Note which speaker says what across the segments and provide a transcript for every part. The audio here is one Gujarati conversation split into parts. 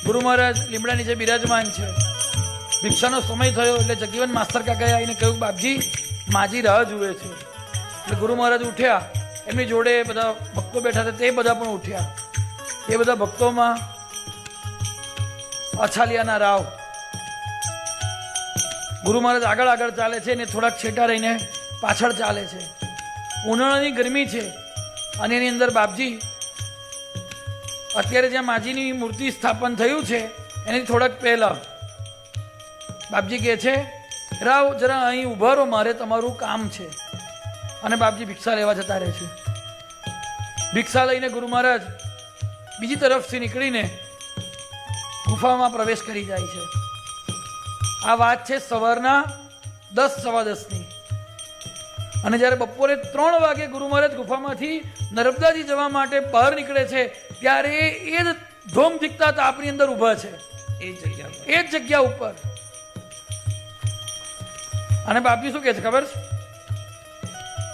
Speaker 1: ગુરુ મહારાજ લીમડા નીચે બિરાજમાન છે. ભિક્ષાનો સમય થયો એટલે જગજીવન માસ્તર કાકાએ આવીને કહ્યું, બાપજી માજી રાહ જુએ છે. એટલે ગુરુ મહારાજ ઉઠ્યા, એમની જોડે બધા ભક્તો બેઠા હતા, તે બધા પણ ઉઠ્યા. એ બધા ભક્તોમાં અછાલિયાના રાવ. ગુરુ મહારાજ આગળ આગળ ચાલે છે ને થોડાક છેટા રહીને પાછળ ચાલે છે. ઉનાળાની ગરમી છે અને એની અંદર બાપજી અત્યારે જ્યાં માજીની મૂર્તિ સ્થાપન થયું છે એની થોડાક પહેલા બાપજી કહે છે, રાવ જરા અહીં ઉભા રહો, મારે તમારું કામ છે. અને બાપજી ભિક્ષા લેવા જતા રહે છે. ભિક્ષા લઈને ગુરુ મહારાજ બીજી તરફથી નીકળીને ગુફામાં પ્રવેશ કરી જાય છે. આ વાત છે સવારના 10 સવા 10ની. અને જ્યારે બપોરે 3 વાગે ગુરુ મહારાજ ગુફામાંથી નર્મદાજી જવા માટે બહાર નીકળે છે ત્યારે એ જ ધોમ દીકતા તાપની અંદર ઊભા છે, એ જ જગ્યા ઉપર. અને બાપજી શું કહે છે ખબર છે?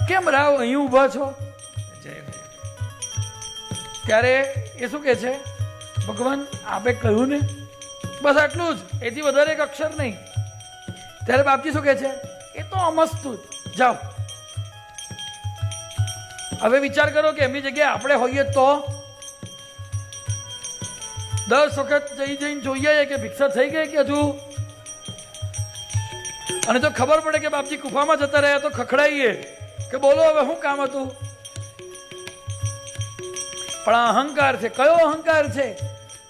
Speaker 1: કેમ રાવ અહીં ઊભા છો? ત્યારે એ શું કહે છે, ભગવાન આપે કહ્યું ને, બસ આટલું જ, એથી વધારે એક અક્ષર નહીં. ત્યારે બાપજી શું કહે છે, એ તો અમસ્તુ, જાઓ. હવે વિચાર કરો કે એમની જગ્યાએ આપણે હોઈએ તો 10 વખત જઈને જોઈએ કે ભિક્ષા થઈ ગઈ કે હજુ. અને જો ખબર પડે કે બાપજી ગુફામાં જતા રહ્યા તો ખખડાઈએ કે બોલો હવે શું કામ હતું. પણ આ અહંકાર છે. કયો અહંકાર છે?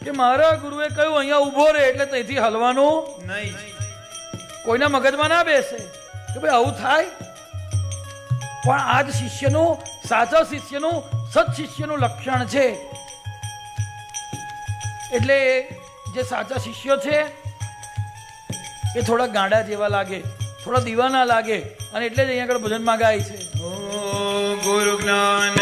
Speaker 1: કે મારા ગુરુએ કહ્યું અહીંયા ઉભો રહે એટલે ત્યાંથી હલવાનું નહીં. કોઈના મગજમાં ના બેસે કે ભાઈ આવું થાય. પણ આ જ શિષ્યનું, સાચા શિષ્યનું, સત શિષ્યનું લક્ષણ છે. એટલે જે સાચા શિષ્યો છે એ થોડા ગાંડા જેવા લાગે, થોડા દીવાના લાગે, અને એટલે જ અહીંયા આગળ ભજનમાં ગાય છે,
Speaker 2: ગુરુ જ્ઞાન